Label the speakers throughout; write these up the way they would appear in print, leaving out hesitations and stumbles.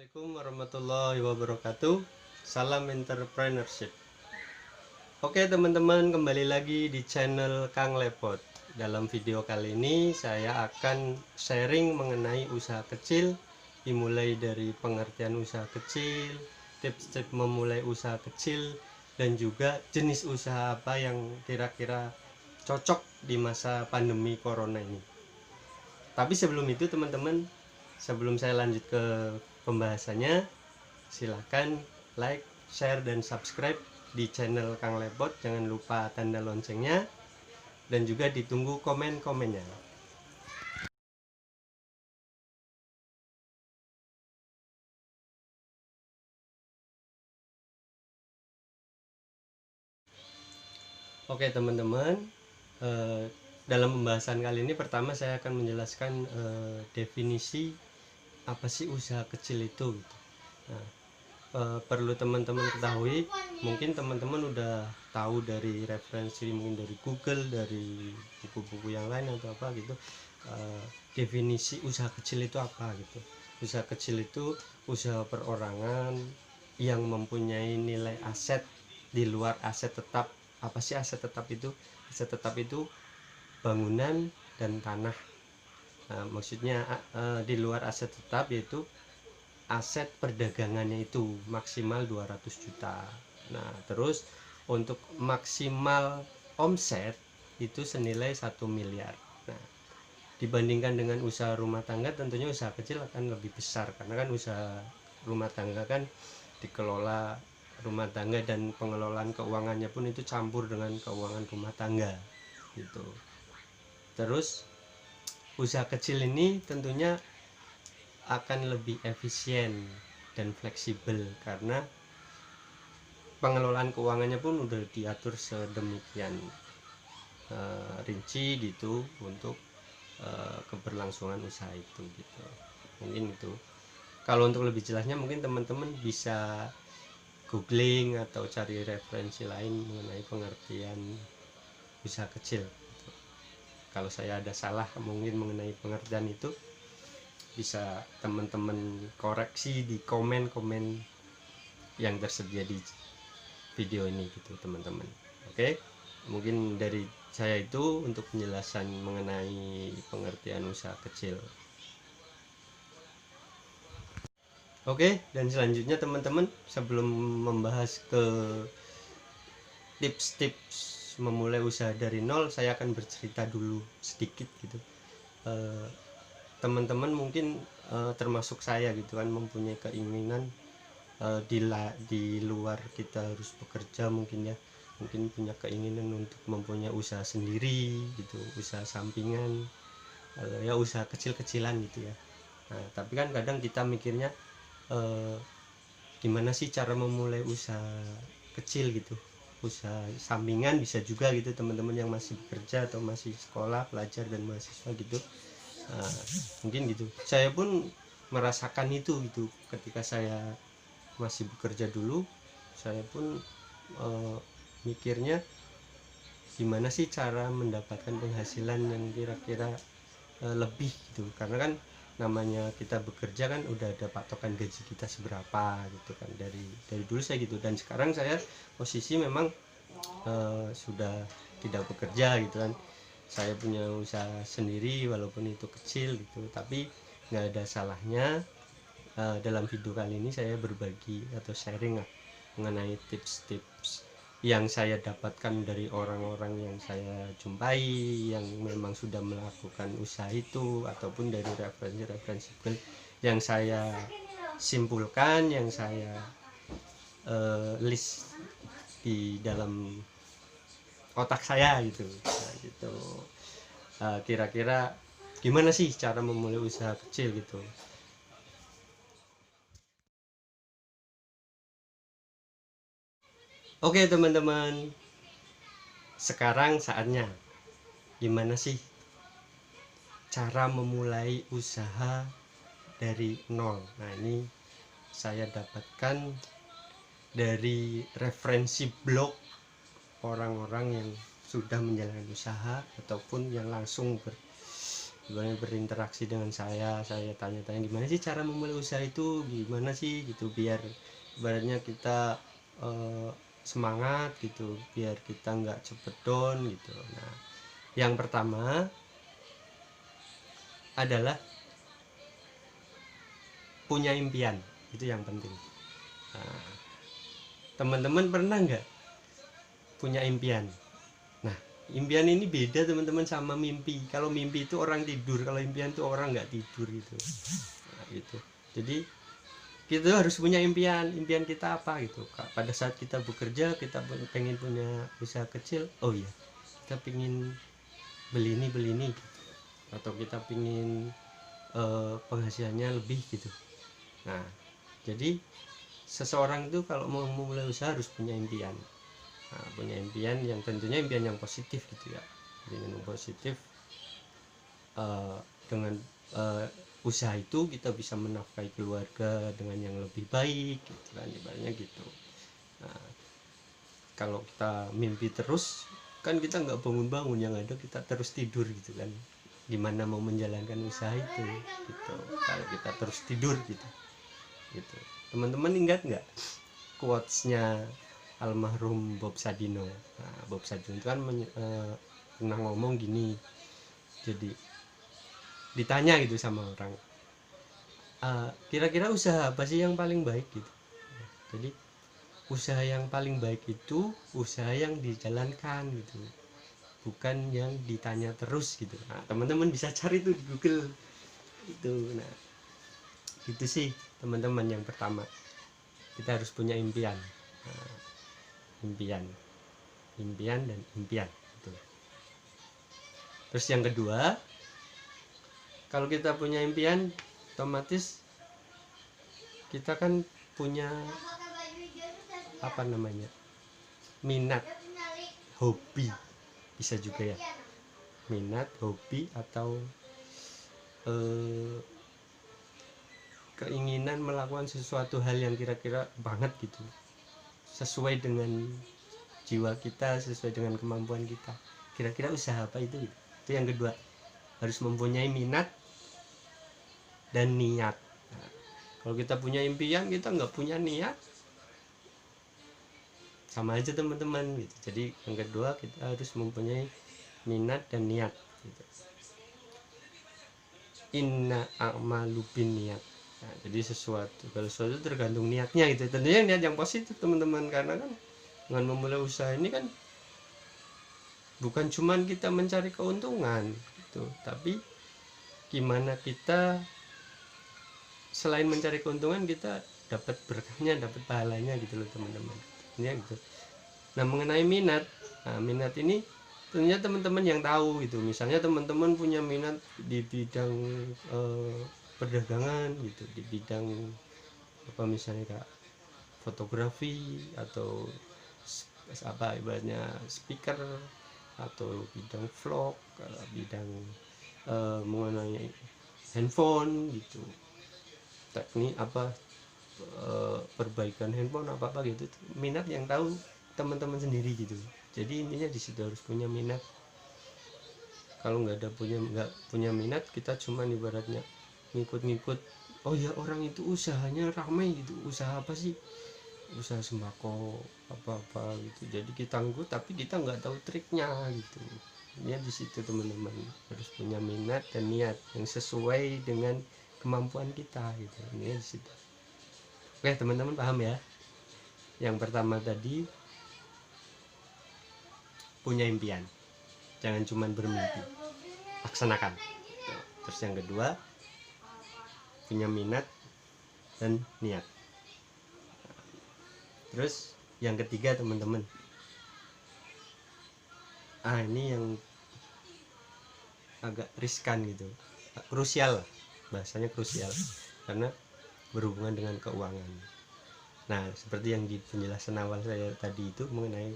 Speaker 1: Assalamualaikum warahmatullahi wabarakatuh. Salam entrepreneurship. Oke teman-teman, kembali lagi di channel Kang Lepot. Dalam video kali ini saya akan sharing mengenai usaha kecil, dimulai dari pengertian usaha kecil, tips-tips memulai usaha kecil, dan juga jenis usaha apa yang kira-kira cocok di masa pandemi corona ini. Tapi sebelum itu teman-teman, sebelum saya lanjut ke pembahasannya, silahkan like, share, dan subscribe di channel Kang Lepot. Jangan lupa tanda loncengnya, dan juga ditunggu komen-komennya. Oke teman-teman, dalam pembahasan kali ini pertama saya akan menjelaskan definisi apa sih usaha kecil itu. Nah, perlu teman-teman ketahui, mungkin teman-teman udah tahu dari referensi, mungkin dari Google, dari buku-buku yang lain atau apa gitu, definisi usaha kecil itu apa gitu. Usaha kecil itu usaha perorangan yang mempunyai nilai aset di luar aset tetap. Apa sih aset tetap itu? Aset tetap itu bangunan dan tanah. Nah, maksudnya di luar aset tetap yaitu aset perdagangannya itu maksimal 200 juta. Nah, terus untuk maksimal omset itu senilai 1 miliar. Nah, dibandingkan dengan usaha rumah tangga, tentunya usaha kecil akan lebih besar, karena kan usaha rumah tangga kan dikelola rumah tangga dan pengelolaan keuangannya pun itu campur dengan keuangan rumah tangga gitu. Terus usaha kecil ini tentunya akan lebih efisien dan fleksibel karena pengelolaan keuangannya pun udah diatur sedemikian rinci gitu untuk keberlangsungan usaha itu gitu. Mungkin itu. Kalau untuk lebih jelasnya mungkin teman-teman bisa googling atau cari referensi lain mengenai pengertian usaha kecil gitu. Kalau saya ada salah mungkin mengenai pengertian itu, bisa teman-teman koreksi di komen-komen yang tersedia di video ini gitu teman-teman. Oke, mungkin dari saya itu untuk penjelasan mengenai pengertian usaha kecil. Oke, dan selanjutnya teman-teman, sebelum membahas ke tips-tips memulai usaha dari nol, saya akan bercerita dulu sedikit gitu. Teman-teman mungkin termasuk saya gitu kan, mempunyai keinginan di luar kita harus bekerja, mungkin ya, mungkin punya keinginan untuk mempunyai usaha sendiri gitu, usaha sampingan, ya usaha kecil-kecilan gitu ya. Nah, tapi kan kadang kita mikirnya gimana sih cara memulai usaha kecil gitu, usaha sampingan bisa juga gitu teman-teman yang masih bekerja atau masih sekolah, pelajar dan mahasiswa gitu. Nah, mungkin gitu, saya pun merasakan itu gitu ketika saya masih bekerja dulu. Saya pun mikirnya gimana sih cara mendapatkan penghasilan yang kira-kira lebih gitu, karena kan namanya kita bekerja kan udah ada patokan gaji kita seberapa gitu kan, dari dulu saya gitu. Dan sekarang saya posisi memang sudah tidak bekerja gitu kan, saya punya usaha sendiri walaupun itu kecil gitu, tapi nggak ada salahnya dalam video kali ini saya berbagi atau sharing mengenai tips-tips yang saya dapatkan dari orang-orang yang saya jumpai yang memang sudah melakukan usaha itu, ataupun dari referensi-referensi yang saya simpulkan, yang saya list di dalam otak saya gitu. Nah, gitu. Kira-kira gimana sih cara memulai usaha kecil gitu. Oke teman-teman, sekarang saatnya gimana sih cara memulai usaha dari nol. Nah, ini saya dapatkan dari referensi blog orang-orang yang sudah menjalankan usaha ataupun yang langsung ibaratnya berinteraksi dengan saya tanya-tanya gimana sih cara memulai usaha itu, gimana sih gitu, biar ibaratnya kita semangat gitu, biar kita nggak cepet down gitu. Nah, yang pertama adalah punya impian, itu yang penting. Nah, teman-teman pernah nggak punya impian? Nah, impian ini beda teman-teman sama mimpi. Kalau mimpi itu orang tidur, kalau impian itu orang nggak tidur gitu. Nah, gitu. Jadi kita harus punya impian kita apa gitu. Pada saat kita bekerja, kita pengen punya usaha kecil, oh iya kita pengen beli ini gitu. Atau kita pengen penghasilannya lebih gitu. Nah, jadi seseorang itu kalau mau memulai usaha harus punya impian. Nah, punya impian yang tentunya impian yang positif gitu ya, impian yang positif. Dengan usaha itu kita bisa menafkahi keluarga dengan yang lebih baik gitu kan, ibaratnya gitu. Nah, kalau kita mimpi terus kan kita nggak bangun-bangun, yang ada kita terus tidur gitu kan, gimana mau menjalankan usaha itu gitu kalau kita terus tidur gitu. Teman-teman ingat nggak quotesnya almarhum Bob Sadino? Nah, Bob Sadino itu kan pernah ngomong gini, jadi ditanya gitu sama orang, kira-kira usaha apa sih yang paling baik gitu. Jadi usaha yang paling baik itu usaha yang dijalankan gitu, bukan yang ditanya terus gitu. Nah, teman-teman bisa cari itu di Google itu. Nah, itu sih teman-teman, yang pertama kita harus punya impian. Nah, impian dan impian gitu. Terus yang kedua, kalau kita punya impian, otomatis kita kan punya apa namanya, minat, hobi, bisa juga ya, minat, hobi, atau keinginan melakukan sesuatu hal yang kira-kira banget gitu, sesuai dengan jiwa kita, sesuai dengan kemampuan kita. Kira-kira usaha apa itu? Itu yang kedua, harus mempunyai minat dan niat. Nah, kalau kita punya impian kita nggak punya niat, sama aja teman-teman gitu. Jadi yang kedua kita harus mempunyai minat dan niat gitu. Inna a'malu bin niat. Nah, jadi kalau sesuatu tergantung niatnya gitu. Tentunya niat yang positif teman-teman, karena kan dengan memulai usaha ini kan bukan cuman kita mencari keuntungan gitu, tapi gimana kita selain mencari keuntungan kita dapat berkahnya, dapat pahalanya gitu loh teman-teman ya gitu. Nah, mengenai minat, minat ini tentunya teman-teman yang tahu gitu. Misalnya teman-teman punya minat di bidang perdagangan gitu, di bidang apa misalnya kayak fotografi, atau apa ibaratnya speaker, atau bidang vlog, bidang mengenai handphone gitu, teknik apa perbaikan handphone apa gitu. Minat yang tahu teman-teman sendiri gitu. Jadi intinya di situ harus punya minat. Kalau nggak punya minat, kita cuma ibaratnya ngikut-ngikut, oh ya orang itu usahanya ramai gitu, usaha apa sih, usaha sembako apa gitu. Jadi kita ngikut tapi kita nggak tahu triknya gitu. Ya di situ teman-teman harus punya minat dan niat yang sesuai dengan kemampuan kita gitu. Ini di situ. Oke teman-teman, paham ya? Yang pertama tadi punya impian, jangan cuma bermimpi, laksanakan. Terus yang kedua punya minat dan niat. Terus yang ketiga teman-teman, ini yang agak riskan gitu, krusial, bahasanya krusial, karena berhubungan dengan keuangan. Nah, seperti yang di penjelasan awal saya tadi itu mengenai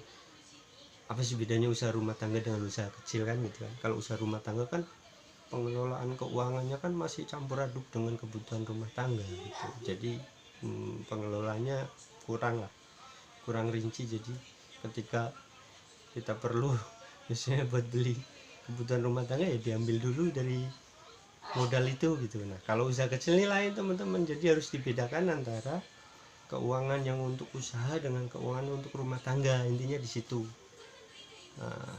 Speaker 1: apa sih bedanya usaha rumah tangga dengan usaha kecil kan gitu kan. Kalau usaha rumah tangga kan pengelolaan keuangannya kan masih campur aduk dengan kebutuhan rumah tangga gitu. Jadi pengelolaannya kurang rinci. Jadi ketika kita perlu misalnya buat beli kebutuhan rumah tangga, ya diambil dulu dari modal itu gitu. Nah kalau usaha kecil ini lain teman-teman, jadi harus dibedakan antara keuangan yang untuk usaha dengan keuangan untuk rumah tangga, intinya di situ. Nah,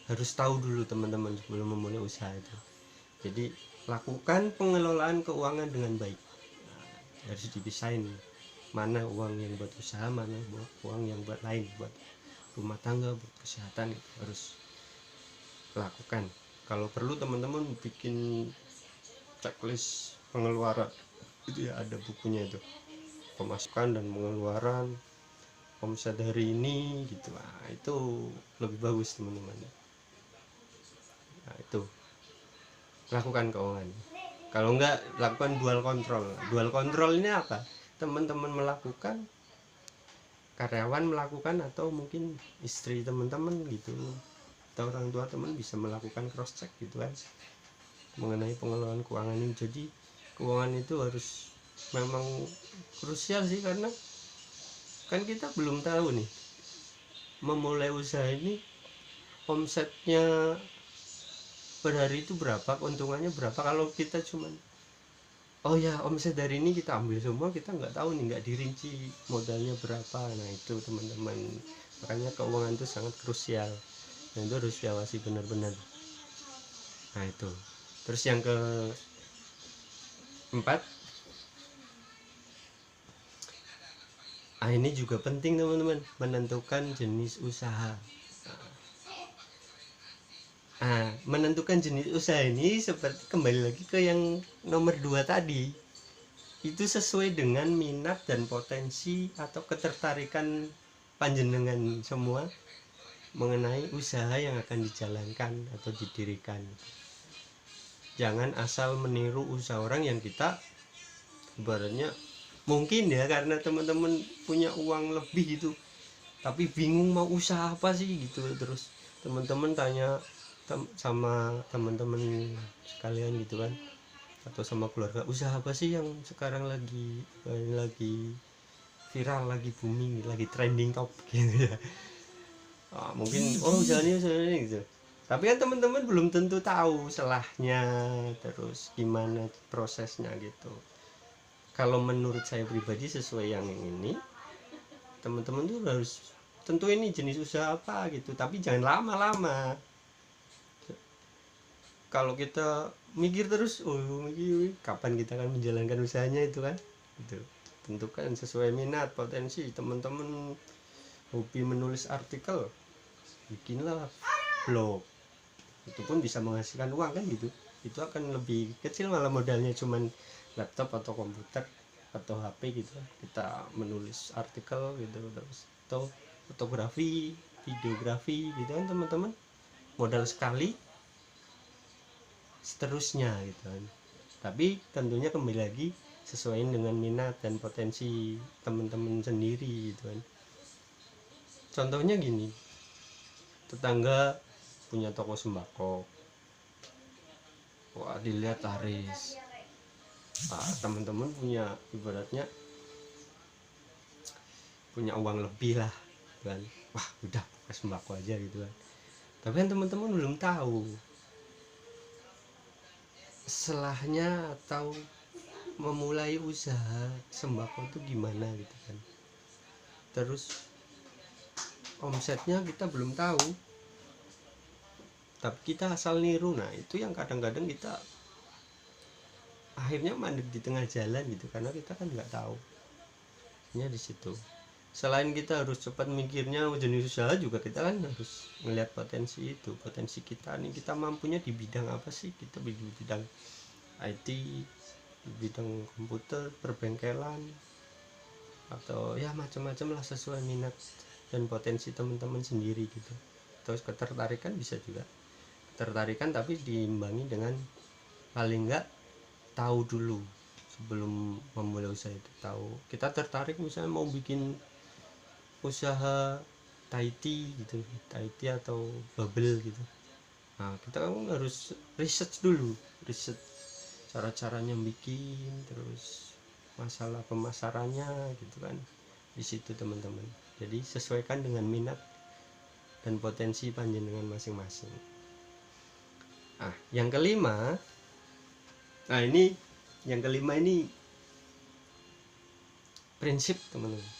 Speaker 1: harus tahu dulu teman-teman sebelum memulai usaha itu. Jadi lakukan pengelolaan keuangan dengan baik. Nah, harus dipisahin mana uang yang buat usaha, mana uang yang buat lain, buat rumah tangga, buat kesehatan, itu harus lakukan. Kalau perlu teman-teman bikin checklist pengeluaran, itu ya ada bukunya itu, pemasukan dan pengeluaran omset hari ini gitu. Nah, itu lebih bagus teman-teman. Nah, itu lakukan keuangan. Kalau enggak, lakukan dual control. Dual control ini apa? Teman-teman melakukan, karyawan melakukan, atau mungkin istri teman-teman gitu, atau orang tua teman bisa melakukan cross check gitu kan mengenai pengelolaan keuangan ini. Jadi keuangan itu harus memang krusial sih, karena kan kita belum tahu nih memulai usaha ini omsetnya per hari itu berapa, keuntungannya berapa. Kalau kita cuman oh ya omset dari ini kita ambil semua, kita nggak tahu nih, nggak dirinci modalnya berapa. Nah itu teman-teman, makanya keuangan itu sangat krusial dan itu harus diawasi benar-benar. Nah itu. Terus yang keempat, ini juga penting teman-teman, menentukan jenis usaha. Menentukan jenis usaha ini seperti kembali lagi ke yang nomor 2 tadi, itu sesuai dengan minat dan potensi atau ketertarikan panjenengan semua mengenai usaha yang akan dijalankan atau didirikan. Jangan asal meniru usaha orang yang kita ibaratnya mungkin ya karena teman-teman punya uang lebih gitu, tapi bingung mau usaha apa sih gitu. Terus teman-teman tanya sama teman-teman sekalian gitu kan, atau sama keluarga, usaha apa sih yang sekarang lagi viral, lagi booming, lagi trending top gitu ya. Mungkin usaha ini gitu, tapi kan teman-teman belum tentu tahu selahnya, terus gimana prosesnya gitu. Kalau menurut saya pribadi sesuai yang ini, teman-teman tuh harus tentu ini jenis usaha apa gitu, tapi jangan lama-lama. Kalau kita mikir terus, kapan kita akan menjalankan usahanya itu kan, itu tentukan sesuai minat potensi teman-teman. Hobi menulis artikel, bikinlah blog, itu pun bisa menghasilkan uang kan gitu. Itu akan lebih kecil malah modalnya, cuman laptop atau komputer atau HP gitu, kita menulis artikel gitu, terus atau fotografi, videografi gitu kan teman-teman, modal sekali seterusnya gitu kan. Tapi tentunya kembali lagi sesuaiin dengan minat dan potensi teman-teman sendiri gitu kan. Contohnya gini, tetangga punya toko sembako, wah dilihat laris. Teman-teman punya ibaratnya punya uang lebih lah kan, wah udah buka sembako aja gitu kan. Tapi kan teman-teman belum tahu selahnya atau memulai usaha sembako itu gimana gitu kan. Terus omsetnya kita belum tahu, tapi kita asal niru. Nah itu yang kadang-kadang kita akhirnya mandek di tengah jalan gitu, karena kita kan nggak tahu nya di situ. Selain kita harus cepat mikirnya jenis usaha, juga kita kan harus melihat potensi itu, potensi kita nih, kita mampunya di bidang apa sih. Kita di bidang IT, di bidang komputer, perbengkelan, atau ya macam-macam lah sesuai minat dan potensi teman-teman sendiri gitu. Terus ketertarikan bisa juga ketertarikan, tapi diimbangi dengan paling enggak tahu dulu sebelum memulai usaha itu. Tahu kita tertarik misalnya mau bikin usaha Thai gitu, Thai atau bubble gitu. Nah kita kan harus research dulu, riset cara-caranya bikin, terus masalah pemasarannya gitu kan di situ teman-teman. Jadi sesuaikan dengan minat dan potensi panjenengan masing-masing. Yang kelima, Nah ini yang kelima, ini prinsip teman-teman.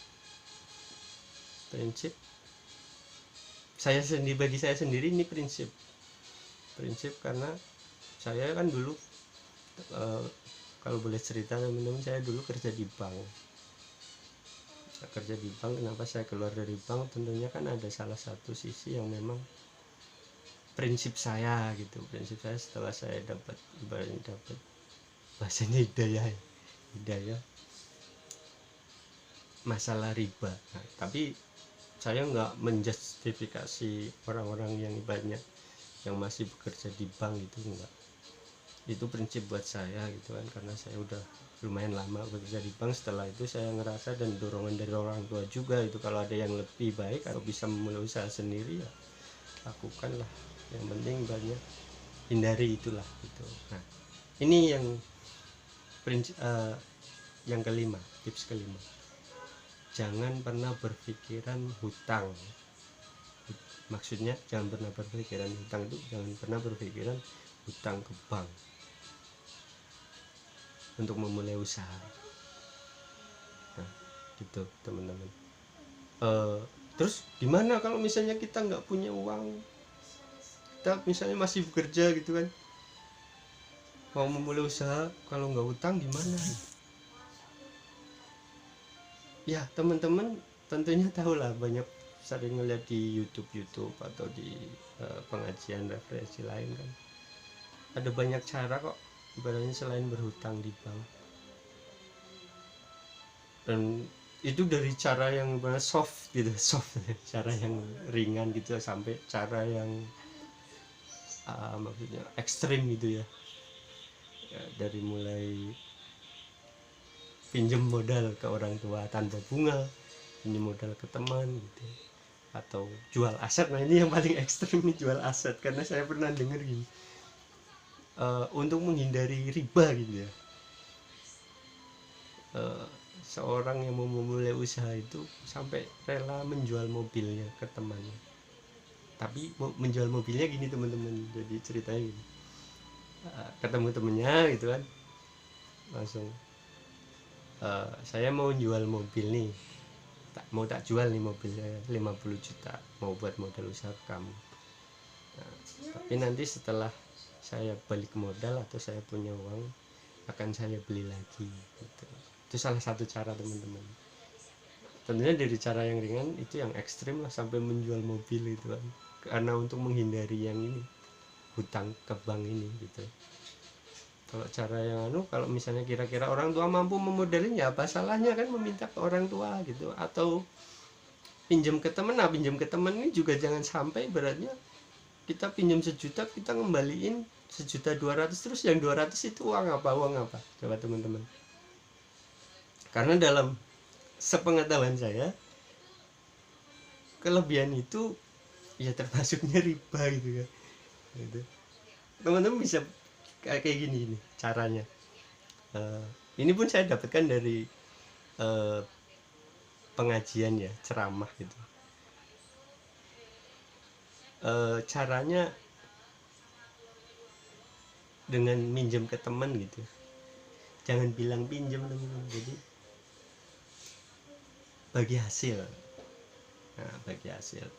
Speaker 1: Prinsip saya sendiri, bagi saya sendiri ini prinsip karena saya kan dulu kalau boleh cerita teman-teman, saya dulu kerja di bank. Kenapa saya keluar dari bank? Tentunya kan ada salah satu sisi yang memang prinsip saya gitu. Prinsip saya setelah saya dapat, ibaratnya dapat bahasanya hidayah masalah riba. Nah, tapi saya nggak menjustifikasi orang-orang yang ibaratnya yang masih bekerja di bank itu, enggak. Itu prinsip buat saya gitu kan, karena saya udah lumayan lama bekerja di bank. Setelah itu saya ngerasa, dan dorongan dari orang tua juga itu, kalau ada yang lebih baik atau bisa memulai usaha sendiri ya lakukanlah, yang penting banyak hindari itulah gitu. Nah ini yang prinsip yang kelima, tips kelima, jangan pernah berpikiran hutang. Maksudnya jangan pernah berpikiran hutang itu, jangan pernah berpikiran hutang ke bank untuk memulai usaha. Nah gitu teman-teman. Terus gimana kalau misalnya kita nggak punya uang, kita misalnya masih bekerja gitu kan, mau memulai usaha, kalau nggak utang gimana? Ya teman-teman tentunya tahu lah, banyak sering ngeliat di YouTube atau di pengajian referensi lain kan, ada banyak cara kok ibaratnya selain berhutang di bank. Dan itu dari cara yang soft gitu, soft cara yang ringan gitu, sampai cara yang maksudnya ekstrim gitu ya. Dari mulai pinjam modal ke orang tua tanpa bunga, pinjam modal ke teman gitu, atau jual aset. Nah ini yang paling ekstrim nih, jual aset, karena saya pernah dengar gini, untuk menghindari riba gitu ya, seorang yang mau memulai usaha itu sampai rela menjual mobilnya ke temannya. Tapi menjual mobilnya gini teman-teman, jadi ceritanya gini, ketemu temennya gitu kan, langsung saya mau jual mobil nih, tak jual nih mobil saya 50 juta, mau buat modal usaha kamu. Nah, tapi nanti setelah saya balik modal atau saya punya uang, akan saya beli lagi gitu. Itu salah satu cara teman-teman. Tentunya dari cara yang ringan, itu yang ekstrim lah sampai menjual mobil itu kan, karena untuk menghindari yang ini, hutang ke bank ini gitu. Kalau cara yang kalau misalnya kira-kira orang tua mampu memodalin, ya apa salahnya kan meminta ke orang tua gitu, atau pinjam ke teman. Nah pinjam ke teman ini juga jangan sampai beratnya kita pinjam 1 juta, kita ngembaliin 1.200.000, terus yang 200 itu uang apa coba teman-teman. Karena dalam sepengetahuan saya, kelebihan itu ya termasuknya riba gitu kan gitu. Teman-teman bisa kayak gini caranya. Ini pun saya dapatkan dari pengajian ya, ceramah gitu. Caranya dengan minjem ke teman gitu, jangan bilang pinjam teman-teman, jadi bagi hasil. Nah bagi hasil,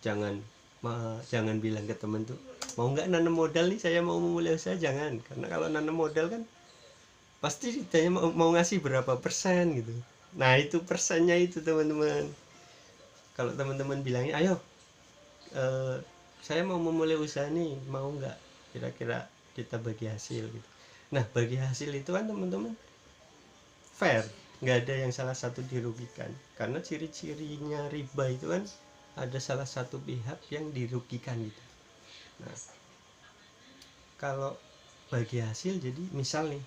Speaker 1: jangan bilang ke teman tuh, mau nggak nanam modal nih, saya mau memulai usaha. Jangan, karena kalau nanam modal kan pasti ditanya mau ngasih berapa persen gitu. Nah itu persennya itu teman-teman. Kalau teman-teman bilangnya, ayo saya mau memulai usaha nih, mau nggak kira-kira kita bagi hasil gitu. Nah bagi hasil itu kan teman-teman fair, nggak ada yang salah satu dirugikan. Karena ciri-cirinya riba itu kan ada salah satu pihak yang dirugikan gitu. Nah kalau bagi hasil, jadi misal nih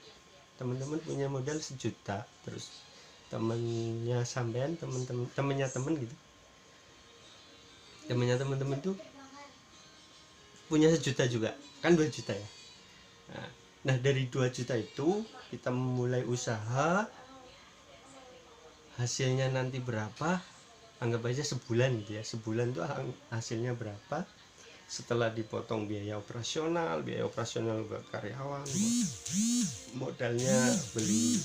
Speaker 1: teman-teman punya modal 1 juta, terus temennya sampean, temennya temen gitu, temennya teman-teman tuh punya 1 juta juga, kan 2 juta ya. Nah dari 2 juta itu kita memulai usaha, hasilnya nanti berapa, anggap aja sebulan gitu ya, sebulan tuh hasilnya berapa, setelah dipotong biaya operasional buat karyawan, modalnya beli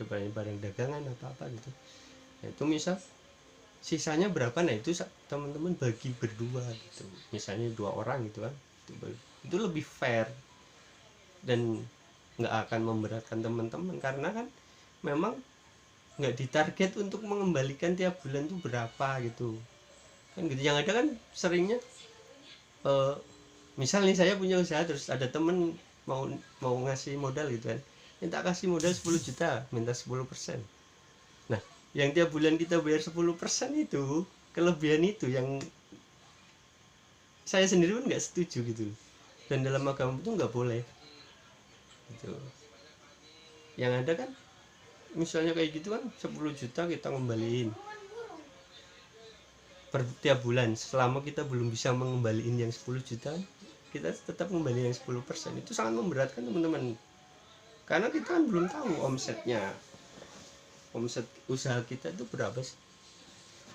Speaker 1: barang dagangan apa gitu. Nah, itu misal sisanya berapa, nah itu teman-teman bagi berdua gitu, misalnya 2 orang gitu kan, itu lebih fair dan nggak akan memberatkan teman-teman, karena kan memang nggak ditarget untuk mengembalikan tiap bulan tuh berapa gitu kan gitu. Yang ada kan seringnya misal nih saya punya usaha, terus ada temen mau ngasih modal gitu kan, minta kasih modal 10 juta, minta 10%. Nah, yang tiap bulan kita bayar 10% itu, kelebihan itu yang saya sendiri pun nggak setuju gitu. Dan dalam agama itu nggak boleh gitu. Yang ada kan misalnya kayak gitu kan, 10 juta kita ngembaliin per tiap bulan, selama kita belum bisa mengembaliin yang 10 juta, kita tetap kembali yang 10%. Itu sangat memberatkan teman-teman, karena kita kan belum tahu omset usaha kita itu berapa sih,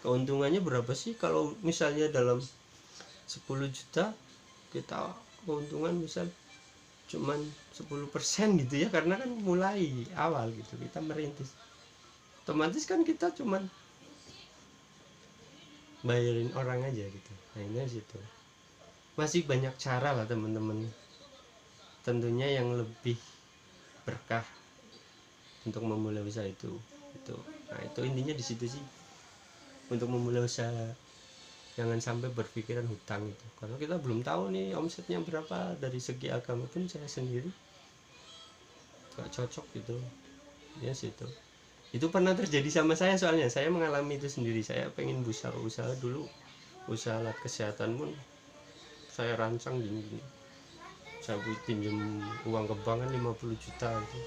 Speaker 1: keuntungannya berapa sih. Kalau misalnya dalam 10 juta kita keuntungan misal cuman 10% gitu ya, karena kan mulai awal gitu, kita merintis, otomatis kan kita cuman bayarin orang aja gitu. Nah ini situ masih banyak cara lah teman-teman, tentunya yang lebih berkah untuk memulai usaha itu. Nah itu intinya di situ sih, untuk memulai usaha jangan sampai berpikiran hutang itu, karena kita belum tahu nih omsetnya berapa. Dari segi agama pun saya sendiri gak cocok gitu ya situ. Itu pernah terjadi sama saya, soalnya saya mengalami itu sendiri. Saya pengen usaha dulu, usaha alat kesehatan pun saya rancang gini, saya pinjam uang ke bank kan 50 juta itu,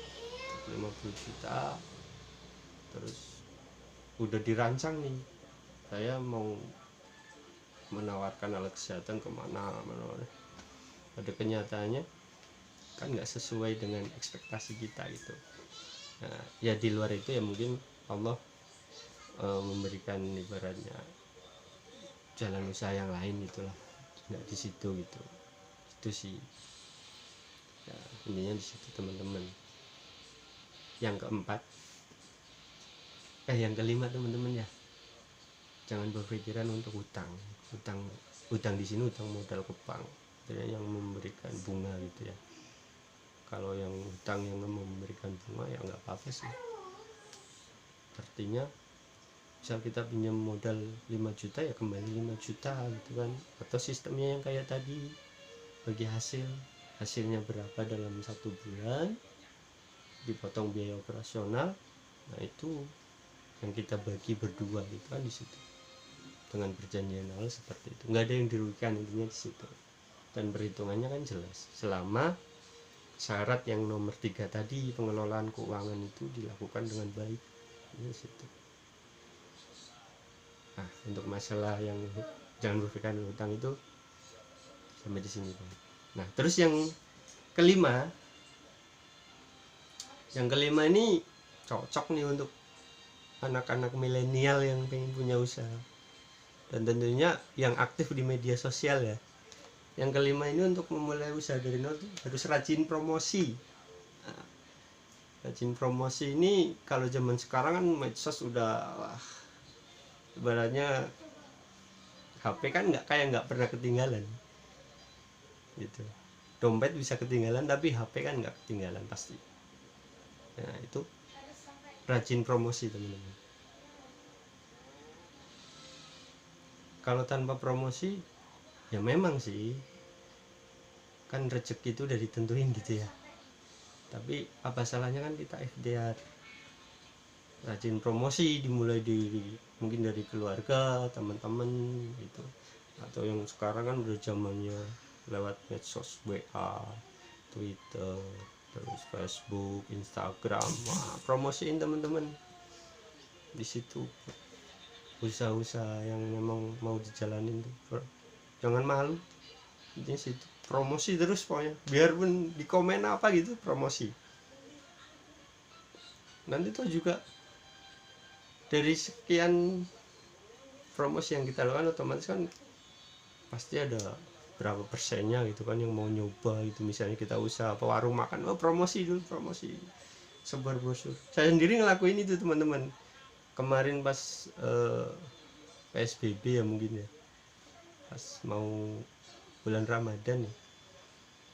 Speaker 1: 50 juta. Terus udah dirancang nih, saya mau menawarkan alat kesehatan kemana mana, ada kenyataannya kan nggak sesuai dengan ekspektasi kita gitu. Nah, ya di luar itu ya mungkin Allah memberikan ibaratnya jalan usaha yang lain gitulah, nggak di situ gitu. Itu sih ya, intinya di situ teman-teman. Yang keempat, yang kelima teman-teman ya, jangan berpikiran untuk utang di sini utang modal ke bank, yang memberikan bunga gitu ya. Kalau yang utang yang memberikan bunga ya nggak apa-apa sih, artinya misal kita pinjam modal 5 juta ya kembali 5 juta gitu kan. Atau sistemnya yang kayak tadi, bagi hasilnya berapa dalam 1 bulan, dipotong biaya operasional. Nah itu yang kita bagi berdua gitu kan di situ, dengan perjanjian awal seperti itu, nggak ada yang dirugikan intinya di situ. Dan perhitungannya kan jelas, selama syarat yang nomor 3 tadi, pengelolaan keuangan itu dilakukan dengan baik di situ. Nah untuk masalah yang jangan berpikiran hutang itu sampai di sini. Nah terus yang kelima ini cocok nih untuk anak-anak milenial yang pengen punya usaha, dan tentunya yang aktif di media sosial ya. Yang kelima ini untuk memulai usaha dari nol harus rajin promosi. Nah, rajin promosi ini kalau zaman sekarang kan medsos udah ibaratnya HP kan nggak pernah ketinggalan gitu. Dompet bisa ketinggalan tapi HP kan nggak ketinggalan pasti. Nah itu rajin promosi teman-teman. Kalau tanpa promosi ya memang sih kan rezeki itu udah ditentuin gitu ya, tapi apa salahnya kan kita ikhtiar rajin promosi, dimulai mungkin dari keluarga, teman-teman gitu. Atau yang sekarang kan udah zamannya lewat medsos, WA, Twitter, terus Facebook, Instagram. Promosiin teman-teman di situ usaha-usaha yang memang mau dijalanin tuh, jangan malu di situ, promosi terus pokoknya, biarpun di komen apa gitu promosi. Nanti tuh juga dari sekian promosi yang kita lakukan otomatis kan pasti ada berapa persennya gitu kan yang mau nyoba gitu. Misalnya kita usaha apa warung makan, oh promosi dulu, promosi, sebar brosur. Saya sendiri ngelakuin itu teman-teman kemarin pas PSBB ya mungkin ya, pas mau bulan Ramadan ya.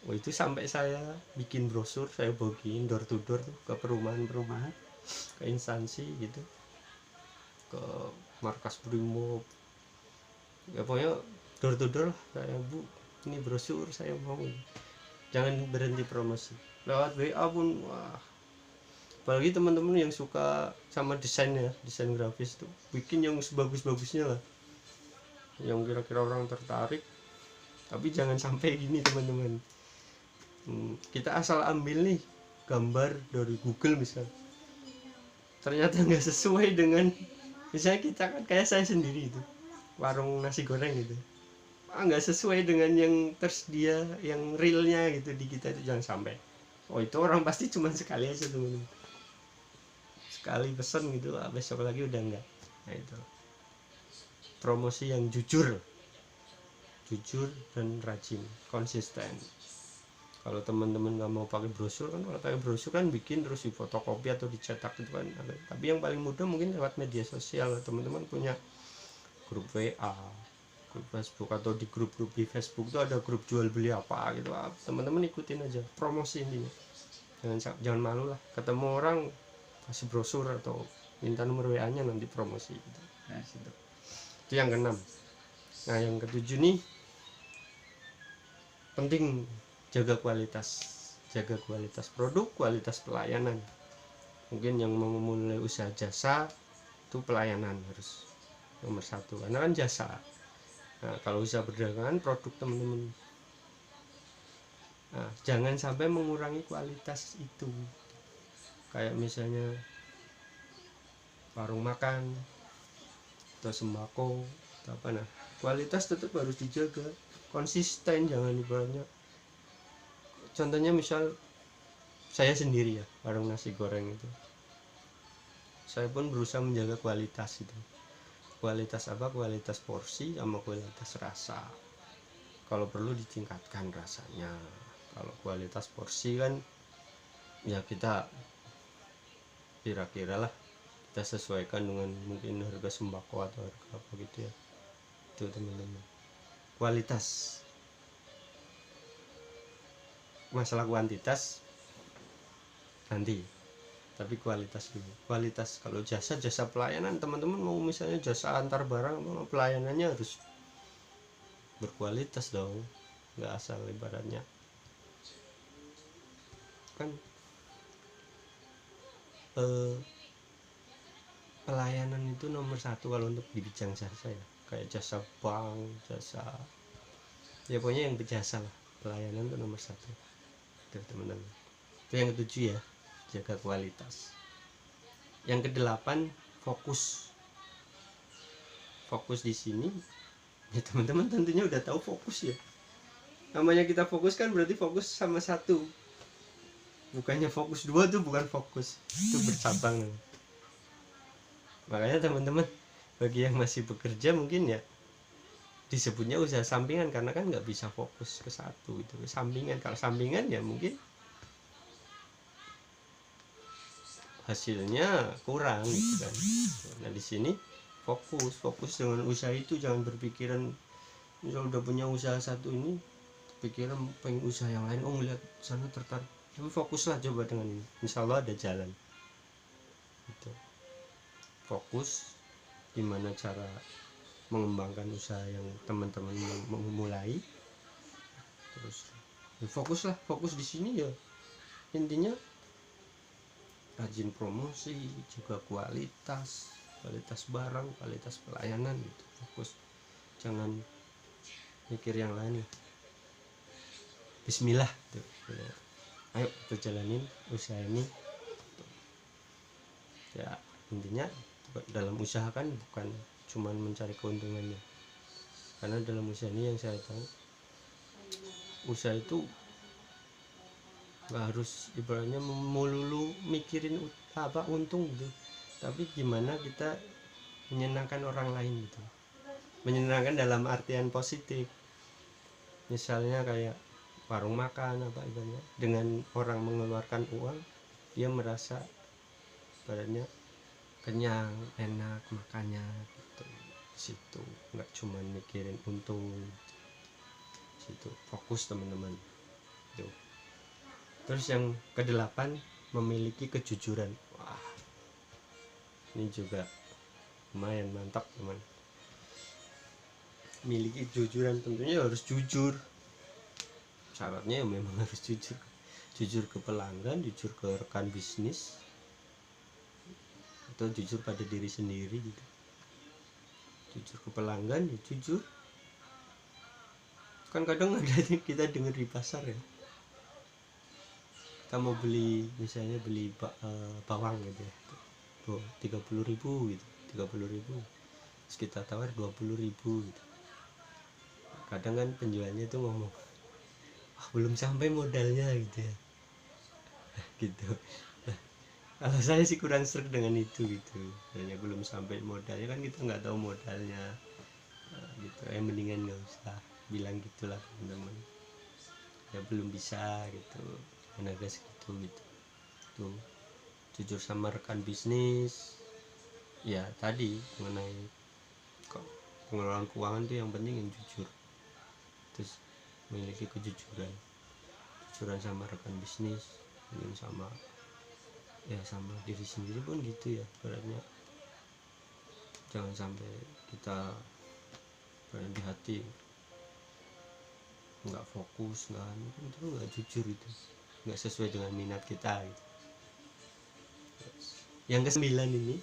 Speaker 1: Oh itu sampai saya bikin brosur, saya bagiin door to door tuh ke perumahan-perumahan, ke instansi gitu, ke markas Brimob, ya pokoknya door to door lah. Saya, Bu, ini brosur saya mau, jangan berhenti promosi. Lewat WA pun, wah, apalagi teman-teman yang suka sama desain ya, desain grafis tuh bikin yang sebagus-bagusnya lah, yang kira-kira orang tertarik. Tapi jangan sampai gini teman-teman, kita asal ambil nih gambar dari Google misal, ternyata nggak sesuai dengan, misalnya kita kan kayak saya sendiri itu warung nasi goreng gitu, nggak sesuai dengan yang tersedia, yang realnya gitu di kita, itu jangan sampai. Oh itu orang pasti cuma sekali aja teman-teman, sekali pesen gitu, besok lagi udah enggak. Nah itu promosi yang jujur dan rajin, konsisten. Kalau teman-teman nggak mau pakai brosur kan, kalau pakai brosur kan bikin terus difotokopi atau dicetak gitu kan. Tapi yang paling mudah mungkin lewat media sosial. Teman-teman punya grup WA, grup Facebook, atau di grup-grup di Facebook itu ada grup jual beli apa gitu, teman-teman ikutin aja, promosi intinya. Jangan malu lah, ketemu orang kasih brosur atau minta nomor WA-nya, nanti promosi gitu. Nah, itu yang keenam. Nah yang ketujuh nih, penting jaga kualitas produk, kualitas pelayanan. Mungkin yang mau memulai usaha jasa itu pelayanan harus nomor satu, karena kan jasa. Nah kalau usaha perdagangan produk teman-teman, nah, jangan sampai mengurangi kualitas itu. Kayak misalnya warung makan atau sembako atau apa, nah kualitas tetap harus dijaga, konsisten, jangan ibaratnya. Contohnya misal saya sendiri ya, warung nasi goreng itu, saya pun berusaha menjaga kualitas itu. Kualitas apa? Kualitas porsi sama kualitas rasa. Kalau perlu ditingkatkan rasanya. Kalau kualitas porsi kan ya kita kira-kira lah, kita sesuaikan dengan mungkin harga sembako atau harga apa gitu ya. Itu teman-teman, kualitas. Masalah kuantitas nanti, tapi kualitas dulu. Kualitas kalau jasa pelayanan, teman-teman mau misalnya jasa antar barang, pelayanannya harus berkualitas dong, nggak asal ibaratnya kan. Pelayanan itu nomor satu kalau untuk di bidang jasa ya, kayak jasa bank, jasa ya pokoknya yang berjasa lah, pelayanan itu nomor satu. Itu teman-teman, itu yang ketujuh ya, jaga kualitas. Yang kedelapan, fokus di sini ya teman-teman tentunya udah tahu fokus ya, namanya kita fokus kan berarti fokus sama satu, bukannya fokus dua tuh bukan fokus, itu bercabang. Makanya teman-teman, bagi yang masih bekerja mungkin ya disebutnya usaha sampingan, karena kan nggak bisa fokus ke satu, itu sampingan. Kalau sampingan ya mungkin hasilnya kurang gitu kan. Nah di sini fokus dengan usaha itu, jangan berpikiran misal udah punya usaha satu ini pikiran pengen usaha yang lain, ngeliat sana tertarik, tapi fokuslah coba dengan ini, insya Allah ada jalan gitu. Fokus gimana cara mengembangkan usaha yang teman-teman memulai, terus fokus di sini ya, intinya rajin promosi, juga kualitas barang, kualitas pelayanan gitu. Fokus, jangan mikir yang lain ya. Bismillah tuh, ayo kita jalanin usaha ini ya. Intinya dalam usaha kan bukan cuman mencari keuntungannya, karena dalam usaha ini yang saya tahu, usaha itu nggak harus ibaratnya melulu mikirin apa untung gitu, tapi gimana kita menyenangkan orang lain gitu, menyenangkan dalam artian positif. misalnya kayak warung makan apa ibaratnya, dengan orang mengeluarkan uang dia merasa ibaratnya kenyang, enak makannya gitu. Situ nggak cuma mikirin untung, situ fokus teman-teman tuh. Terus yang kedelapan, memiliki kejujuran. Wah, ini juga lumayan mantap teman. Miliki kejujuran, tentunya harus jujur, syaratnya ya memang harus jujur. Jujur ke pelanggan, jujur ke rekan bisnis, atau jujur pada diri sendiri gitu. Jujur ke pelanggan ya jujur, kan kadang ada kita dengar di pasar ya, kita mau beli misalnya beli bawang gitu ya, 30.000 gitu, 30.000, terus kita tawar 20.000 gitu. Kadang kan penjualnya tuh ngomong, belum sampai modalnya gitu ya, gitu. Nah, kalau saya sih kurang serak dengan itu gitu, hanya belum sampai modalnya, kan kita nggak tahu modalnya. Nah, gitu mendingan nggak usah bilang gitulah teman-teman, ya belum bisa gitu, dengan harga segitu gitu. Tuh, jujur sama rekan bisnis ya, tadi mengenai pengelolaan keuangan tuh yang penting yang jujur. Terus memiliki kejujuran sama rekan bisnis, mungkin sama ya sama diri sendiri pun gitu ya, beratnya jangan sampai kita berada di hati nggak fokus, nggak jujur, itu nggak sesuai dengan minat kita gitu. Yang ke-9 ini,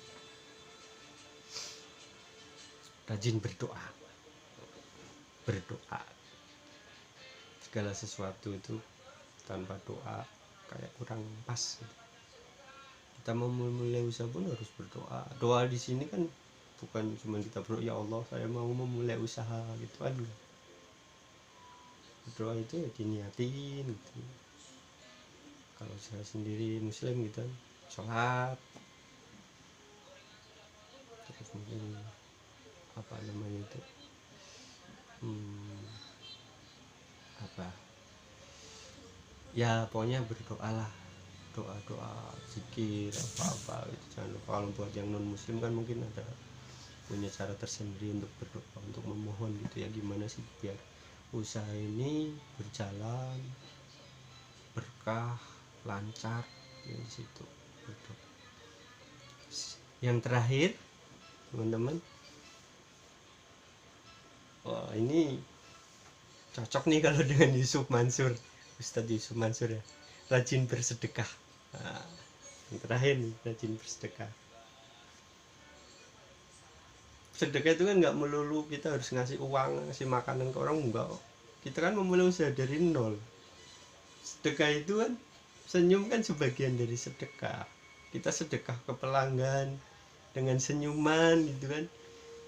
Speaker 1: rajin berdoa. Segala sesuatu itu tanpa doa kayak kurang pas gitu. Kita mau memulai usaha pun harus berdoa. Doa di sini kan bukan cuma kita berdoa, ya Allah saya mau memulai usaha gitu kan. Berdoa itu ya diniatin gitu. Kalau saya sendiri muslim gitu, sholat, terus mungkin apa namanya itu, apa ya, pokoknya berdoa lah, doa zikir apa itu. Jangan lupa, kalau buat yang non muslim kan mungkin ada punya cara tersendiri untuk berdoa, untuk memohon gitu ya, gimana sih biar usaha ini berjalan berkah lancar ya, di situ berdoa. Yang terakhir teman-teman, wah ini cocok nih kalau dengan Yusuf Mansur, Ustadz Yusuf Mansur ya, rajin bersedekah. Nah, yang terakhir nih, rajin bersedekah. Sedekah itu kan nggak melulu kita harus ngasih uang, ngasih makanan ke orang, enggak. Kita kan memulai usaha dari nol. Sedekah itu kan, senyum kan sebagian dari sedekah. Kita sedekah ke pelanggan dengan senyuman gitu kan,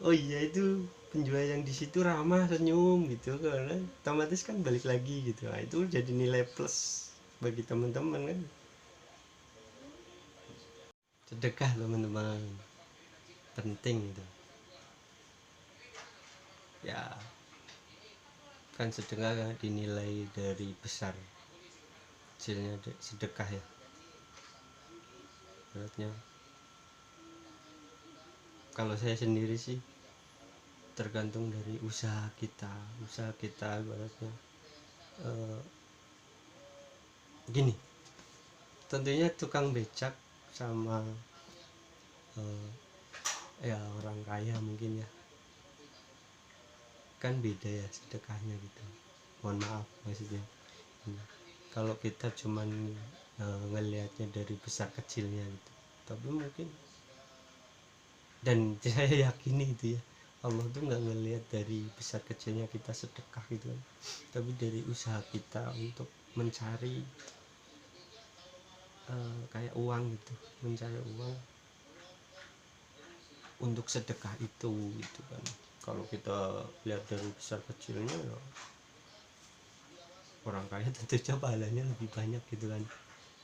Speaker 1: oh iya itu penjual yang di situ ramah, senyum gitu, karena otomatis kan balik lagi gitu. Nah, itu jadi nilai plus bagi teman-teman kan. Sedekah teman-teman penting itu ya, kan sedekah kan dinilai dari besar hasilnya sedekah ya. Beratnya kalau saya sendiri sih tergantung dari usaha kita beratnya gini, tentunya tukang becak sama ya orang kaya mungkin ya kan beda ya sedekahnya gitu, mohon maaf maksudnya. Kalau kita cuman ngelihatnya dari besar kecilnya gitu, tapi mungkin, dan saya yakini itu ya, Allah tuh nggak ngelihat dari besar kecilnya kita sedekah gitu kan, tapi dari usaha kita untuk mencari kayak uang gitu, mencari uang untuk sedekah itu gitu kan. Kalau kita lihat dari besar kecilnya ya, orang kaya tentunya pahalanya lebih banyak gitu kan.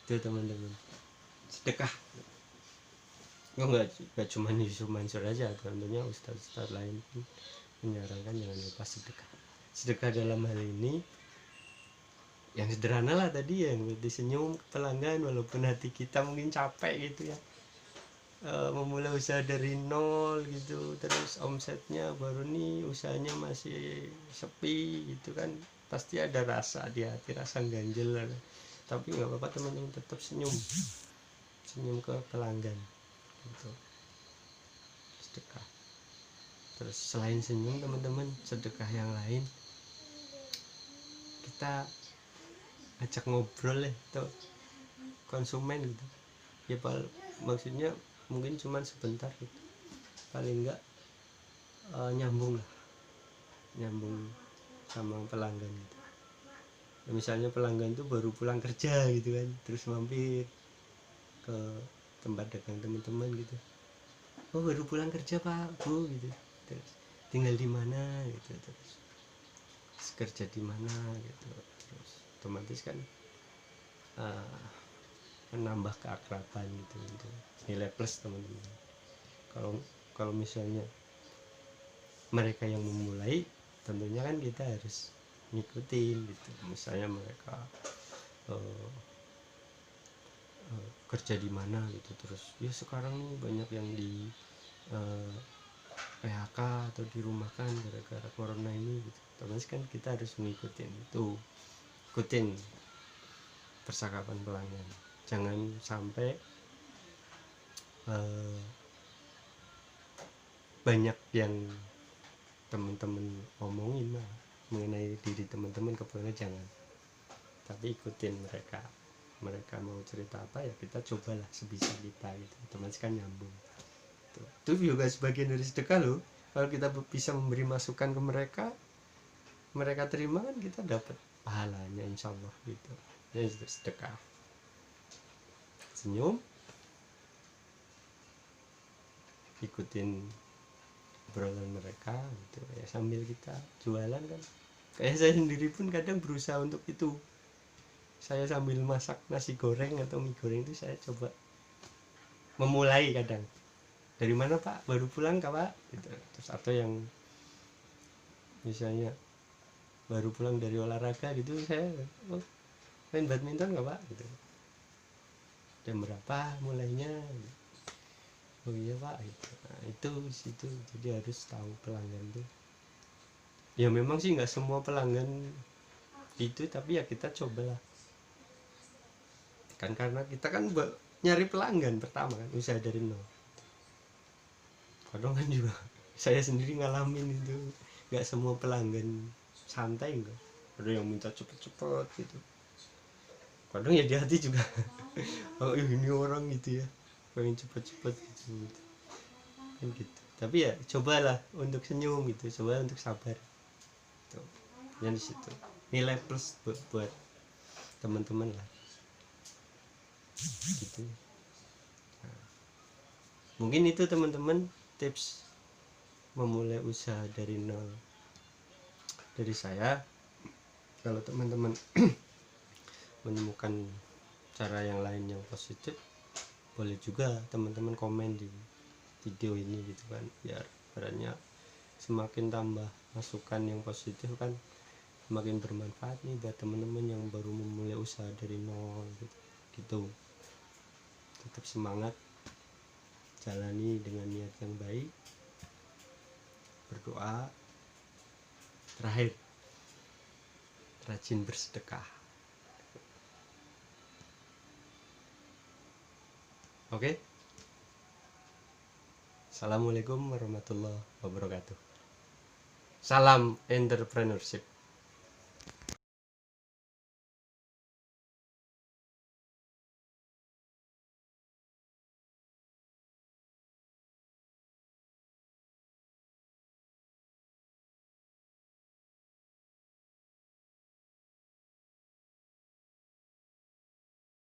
Speaker 1: Itu teman-teman, sedekah nggak cuma Yusuf Mansur aja, tentunya ustaz-ustaz lain pun menyarankan jangan lupa sedekah. Sedekah dalam hal ini yang sederhana lah tadi, yang berarti senyum ke pelanggan walaupun hati kita mungkin capek gitu ya. Memulai usaha dari nol gitu, terus omsetnya baru nih, usahanya masih sepi gitu kan, pasti ada rasa di hati, rasa ganjel lah. Tapi nggak apa-apa teman-teman, tetap senyum ke pelanggan gitu, sedekah. Terus selain senyum teman-teman, sedekah yang lain kita ajak ngobrol ya tuh konsumen gitu ya, maksudnya mungkin cuman sebentar gitu, paling enggak nyambung sama pelanggan gitu. Misalnya pelanggan itu baru pulang kerja gitu kan, terus mampir ke tempat dagang teman-teman gitu, oh baru pulang kerja pak bu gitu, terus tinggal di mana gitu, terus kerja di mana gitu, terus otomatis kan menambah keakraban gitu, itu nilai plus teman-teman. Kalau misalnya mereka yang memulai, tentunya kan kita harus ngikutin gitu. Misalnya mereka kerja di mana gitu, terus ya sekarang nih banyak yang di PHK atau dirumahkan gara-gara corona ini gitu, terus kan kita harus ngikutin itu, ikutin percakapan pelanggan, jangan sampai banyak yang teman-teman omongin mah mengenai diri teman-teman ke pelanggan, jangan, tapi ikutin mereka mau cerita apa ya kita cobalah sebisa kita gitu, otomatis kan nyambung. Itu juga sebagian dari sedekah loh, kalau kita bisa memberi masukan ke mereka terima kan kita dapat pahalanya insya Allah gitu. Jadi itu sedekah, senyum, ikutin obrolan mereka gitu ya, sambil kita jualan kan. Kayak saya sendiri pun kadang berusaha untuk itu, saya sambil masak nasi goreng atau mie goreng itu saya coba memulai, kadang dari mana pak, baru pulang kak pak gitu. Terus atau yang misalnya baru pulang dari olahraga gitu, saya main badminton nggak pak gitu, jam berapa mulainya, oh iya pak gitu. Nah, itu di situ, jadi harus tahu pelanggan tuh ya, memang sih nggak semua pelanggan itu, tapi ya kita cobalah kan, karena kita kan nyari pelanggan pertama kan, usaha dari nol. Kadang kan juga saya sendiri ngalamin itu, nggak semua pelanggan santai, enggak, ada yang minta cepet-cepet gitu, kadang ya di hati juga oh ini orang gitu ya pengen cepet-cepet gitu, kan gitu. Tapi ya cobalah untuk senyum gitu, coba untuk sabar tuh, yang di situ nilai plus buat teman-teman lah gitu. Nah, mungkin itu teman-teman tips memulai usaha dari nol dari saya. Kalau teman-teman menemukan cara yang lain yang positif, boleh juga teman-teman komen di video ini gitu kan, biar perannya semakin tambah masukan yang positif kan, semakin bermanfaat nih buat teman-teman yang baru memulai usaha dari nol gitu. Tetap semangat, jalani dengan niat yang baik, berdoa, terakhir rajin bersedekah. Oke. Assalamualaikum warahmatullahi wabarakatuh. Salam entrepreneurship.